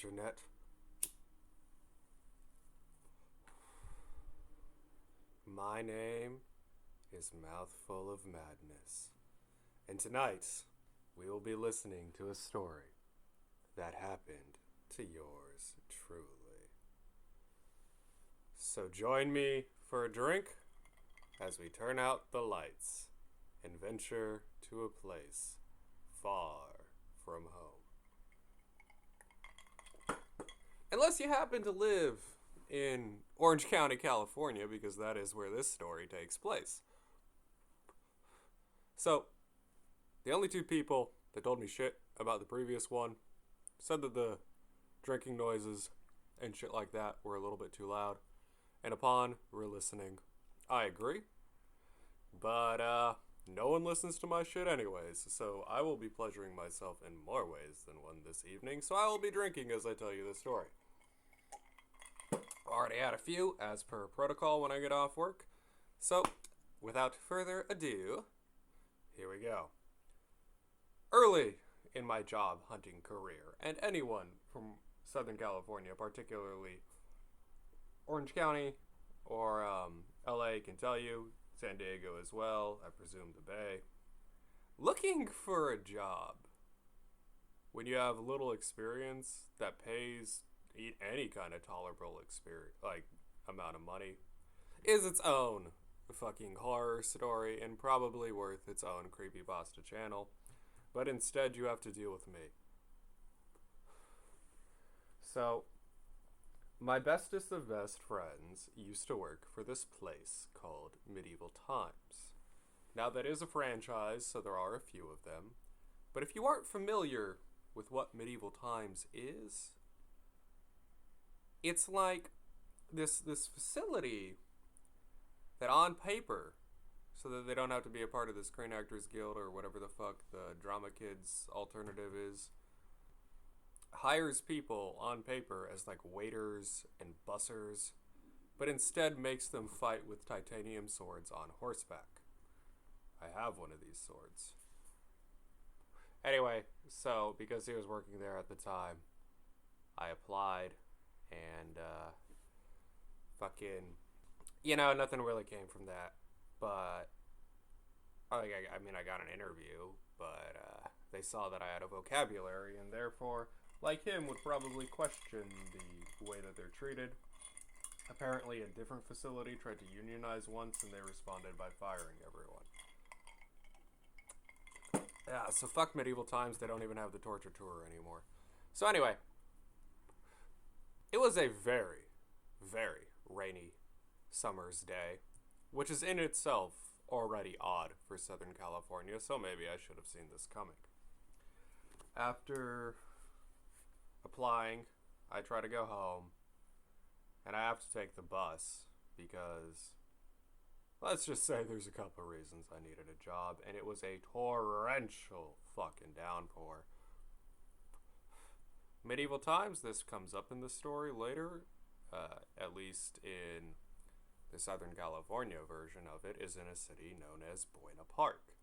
internet. My name is Mouthful of Madness, and tonight we will be listening to a story that happened to yours truly. So join me for a drink as we turn out the lights and venture to a place far from home. Unless you happen to live in Orange County, California, because that is where this story takes place. So, the only two people that told me shit about the previous one said that the drinking noises and shit like that were a little bit too loud. And upon re-listening, I agree. But, no one listens to my shit anyways, so I will be pleasuring myself in more ways than one this evening, so I will be drinking as I tell you the story. Already had a few, as per protocol when I get off work. So, without further ado, here we go. Early in my job hunting career, and anyone from Southern California, particularly Orange County or LA can tell you, San Diego as well, I presume the Bay, looking for a job when you have little experience that pays any kind of tolerable experience, like amount of money, is its own fucking horror story and probably worth its own creepypasta channel. But instead, you have to deal with me. So, my bestest of best friends used to work for this place called Medieval Times. Now, that is a franchise, so there are a few of them. But if you aren't familiar with what Medieval Times is, it's like this facility that on paper, so that they don't have to be a part of the Screen Actors Guild or whatever the fuck the Drama Kids alternative is, hires people on paper as like waiters and bussers, but instead makes them fight with titanium swords on horseback. I have one of these swords. Anyway, so because he was working there at the time, I applied. And, nothing really came from that. But, I got an interview, but they saw that I had a vocabulary, and therefore, like him, would probably question the way that they're treated. Apparently, a different facility tried to unionize once, and they responded by firing everyone. Yeah, so fuck Medieval Times, they don't even have the torture tour anymore. So anyway, it was a very, very rainy summer's day, which is in itself already odd for Southern California, so maybe I should have seen this coming. After applying, I try to go home, and I have to take the bus because, let's just say there's a couple reasons I needed a job, and it was a torrential fucking downpour. Medieval Times, this comes up in the story later, at least in the Southern California version of it, is in a city known as Buena Park,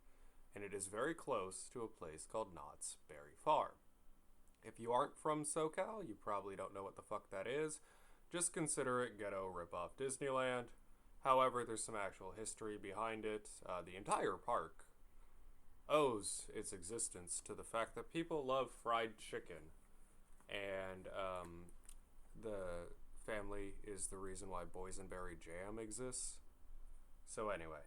and it is very close to a place called Knott's Berry Farm. If you aren't from SoCal, you probably don't know what the fuck that is. Just consider it ghetto rip-off Disneyland. However, there's some actual history behind it. The entire park owes its existence to the fact that people love fried chicken. And the family is the reason why boysenberry jam exists. So anyway,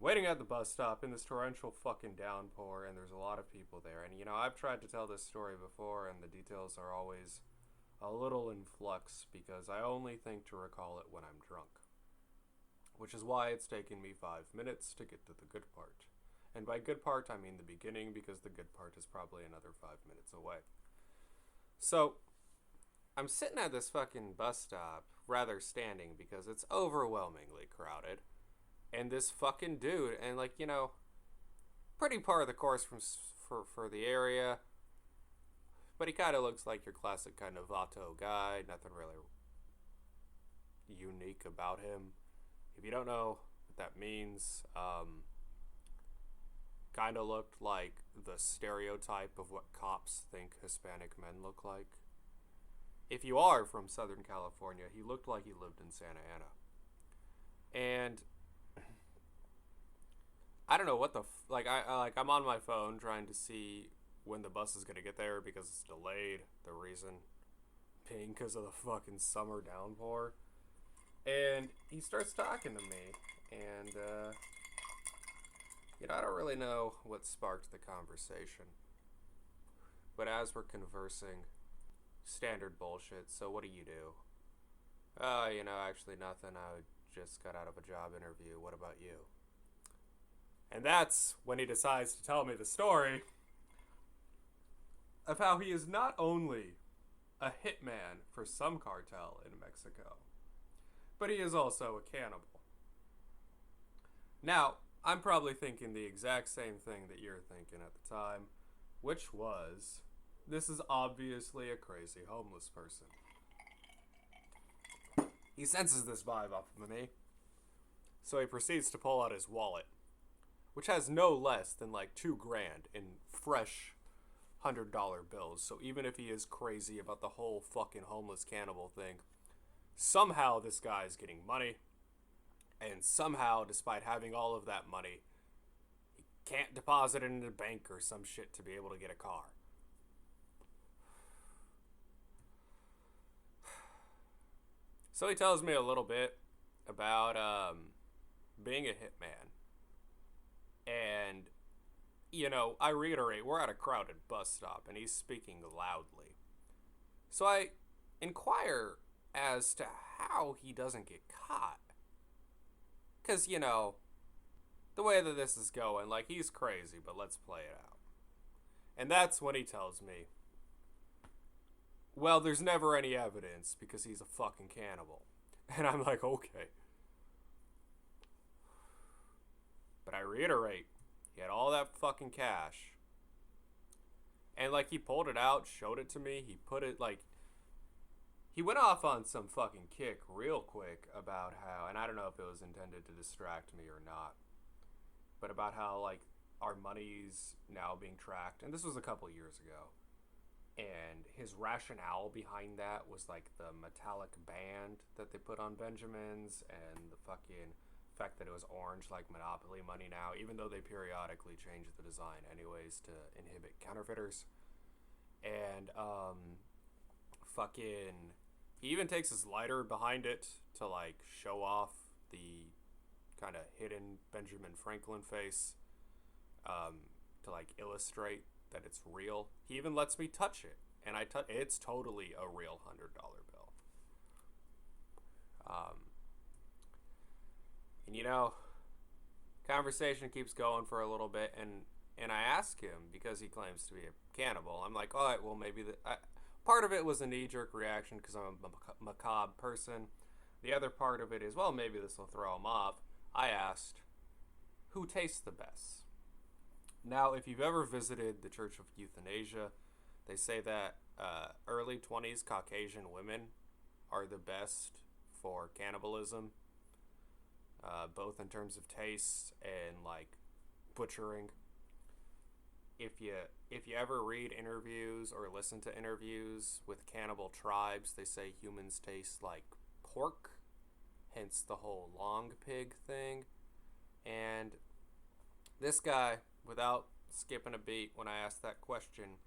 waiting at the bus stop in this torrential fucking downpour, and there's a lot of people there. And I've tried to tell this story before, and the details are always a little in flux because I only think to recall it when I'm drunk. Which is why it's taken me 5 minutes to get to the good part. And by good part, I mean the beginning, because the good part is probably another 5 minutes away. So, I'm sitting at this fucking bus stop, rather standing, because it's overwhelmingly crowded. And this fucking dude, and pretty par of the course for the area, but he kind of looks like your classic kind of Vato guy, nothing really unique about him. If you don't know what that means, kind of looked like the stereotype of what cops think Hispanic men look like. If you are from Southern California, he looked like he lived in Santa Ana. And I don't know what the I'm on my phone trying to see when the bus is gonna get there because it's delayed. The reason being because of the fucking summer downpour. And he starts talking to me, and I don't really know what sparked the conversation. But as we're conversing, standard bullshit. So what do you do? Actually nothing. I just got out of a job interview. What about you? And that's when he decides to tell me the story of how he is not only a hitman for some cartel in Mexico, but he is also a cannibal. Now, I'm probably thinking the exact same thing that you're thinking at the time, which was, this is obviously a crazy homeless person. He senses this vibe off of me, so he proceeds to pull out his wallet, which has no less than like $2,000 in fresh $100 bills. So even if he is crazy about the whole fucking homeless cannibal thing, somehow this guy is getting money, and somehow, despite having all of that money, he can't deposit it in a bank or some shit to be able to get a car. So he tells me a little bit about being a hitman. And, I reiterate, we're at a crowded bus stop, and he's speaking loudly. So I inquire as to how he doesn't get caught. Because, the way that this is going, he's crazy, but let's play it out. And that's when he tells me, well, there's never any evidence because he's a fucking cannibal. And I'm like, okay. But I reiterate, he had all that fucking cash. And, he pulled it out, showed it to me. He put it, he went off on some fucking kick real quick about how, and I don't know if it was intended to distract me or not, but about how, our money's now being tracked. And this was a couple years ago. And his rationale behind that was, the metallic band that they put on Benjamins and the fucking fact that it was orange like Monopoly money now, even though they periodically change the design anyways to inhibit counterfeiters. And he even takes his lighter behind it to show off the kind of hidden Benjamin Franklin face, to illustrate that it's real. He even lets me touch it, and it's totally a real $100 bill. And conversation keeps going for a little bit, and I ask him, because he claims to be a cannibal, I'm like, all right, well, maybe part of it was a knee-jerk reaction because I'm a macabre person. The other part of it is, well, maybe this will throw him off. I asked, who tastes the best? Now, if you've ever visited the Church of Euthanasia, they say that early 20s Caucasian women are the best for cannibalism, both in terms of taste and butchering. If you ever read interviews or listen to interviews with cannibal tribes, they say humans taste like pork, hence the whole long pig thing. And this guy, without skipping a beat when I asked that question,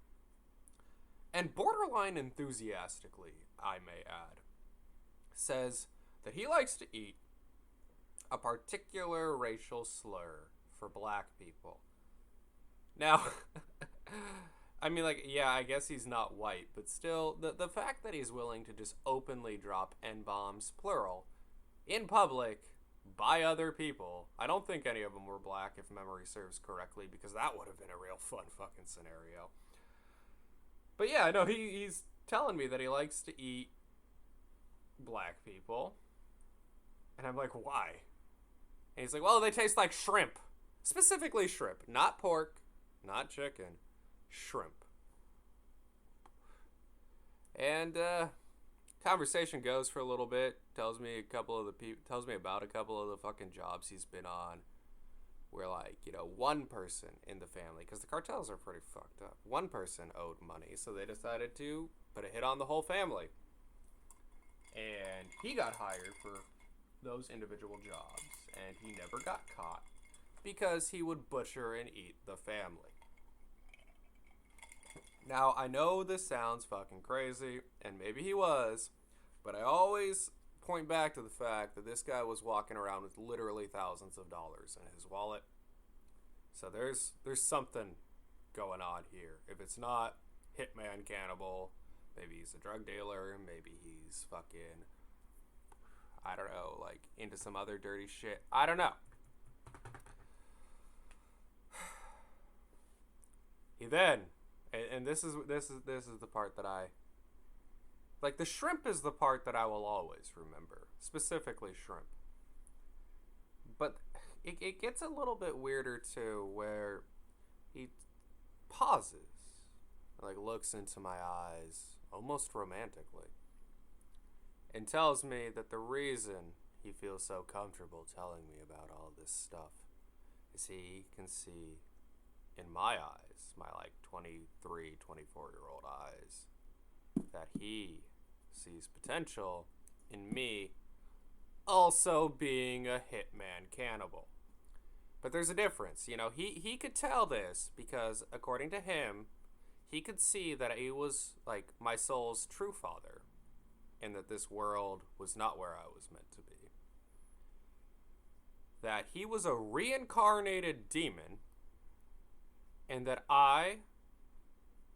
and borderline enthusiastically, I may add, says that he likes to eat a particular racial slur for black people. Now, I mean, I guess he's not white, but still, the fact that he's willing to just openly drop N-bombs, plural, in public, by other people. I don't think any of them were black, if memory serves correctly, because that would have been a real fun fucking scenario. But yeah, no, he's telling me that he likes to eat black people. And I'm like, why? And he's like, well, they taste like shrimp. Specifically shrimp. Not pork, not chicken. Shrimp. And, conversation goes for a little bit. Tells me about a couple of the fucking jobs he's been on, where, like, you know, one person in the family, because the cartels are pretty fucked up, one person owed money, so they decided to put a hit on the whole family. And he got hired for those individual jobs, and he never got caught because he would butcher and eat the family. Now, I know this sounds fucking crazy, and maybe he was, but I always point back to the fact that this guy was walking around with literally thousands of dollars in his wallet. So there's something going on here. If it's not Hitman Cannibal, maybe he's a drug dealer, maybe he's fucking, I don't know, like into some other dirty shit. I don't know. He then, and this is the part that I like. The shrimp is the part that I will always remember, specifically shrimp. But it gets a little bit weirder too, where he pauses, like looks into my eyes, almost romantically, and tells me that the reason he feels so comfortable telling me about all this stuff is he can see in my eyes, my like 23, 24-year-old eyes, that he sees potential in me also being a hitman cannibal. But there's a difference, you know, he could tell this because according to him, he could see that he was like my soul's true father and that this world was not where I was meant to be. That he was a reincarnated demon and that I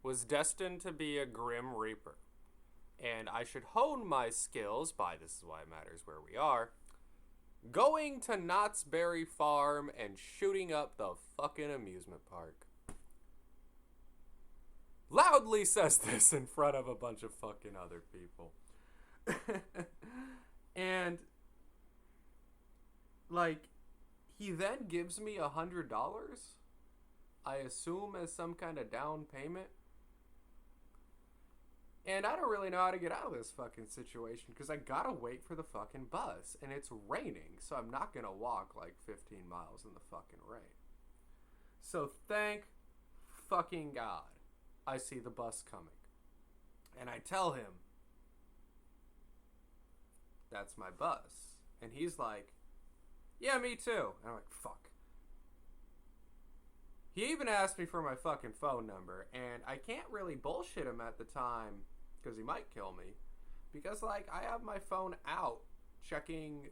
was destined to be a grim reaper. And I should hone my skills by, this is why it matters where we are, going to Knott's Berry Farm and shooting up the fucking amusement park. Loudly says this in front of a bunch of fucking other people. And, like, he then gives me $100, I assume as some kind of down payment. And I don't really know how to get out of this fucking situation because I gotta wait for the fucking bus. And it's raining, so I'm not gonna walk like 15 miles in the fucking rain. So thank fucking God I see the bus coming. And I tell him, that's my bus. And he's like, yeah, me too. And I'm like, fuck. He even asked me for my fucking phone number, and I can't really bullshit him at the time, because he might kill me, because, like, I have my phone out checking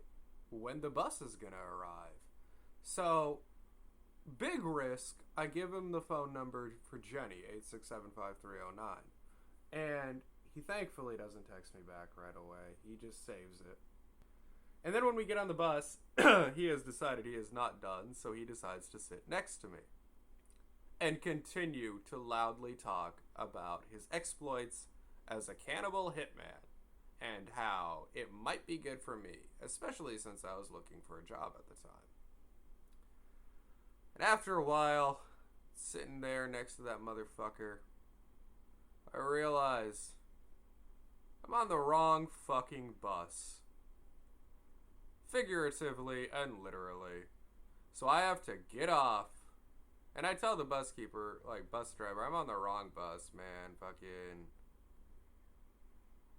when the bus is gonna arrive. So, big risk, I give him the phone number for Jenny, 8675309, and he thankfully doesn't text me back right away. He just saves it. And then when we get on the bus, he has decided he is not done, so he decides to sit next to me and continue to loudly talk about his exploits as a cannibal hitman and how it might be good for me, especially since I was looking for a job at the time. And after a while, sitting there next to that motherfucker, I realize I'm on the wrong fucking bus. Figuratively and literally. So I have to get off. And I tell the bus driver, I'm on the wrong bus, man, fucking.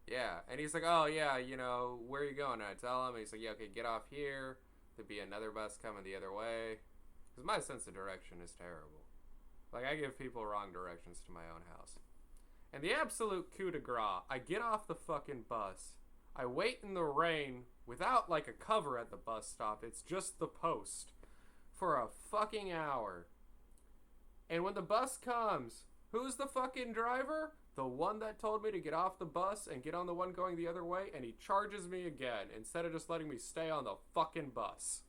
Yeah, and he's like, oh, yeah, you know, where are you going? And I tell him, and he's like, yeah, okay, get off here. There'll be another bus coming the other way. Because my sense of direction is terrible. Like, I give people wrong directions to my own house. And the absolute coup de grace, I get off the fucking bus. I wait in the rain without, like, a cover at the bus stop. It's just the post for a fucking hour. And when the bus comes, who's the fucking driver? The one that told me to get off the bus and get on the one going the other way, and he charges me again instead of just letting me stay on the fucking bus.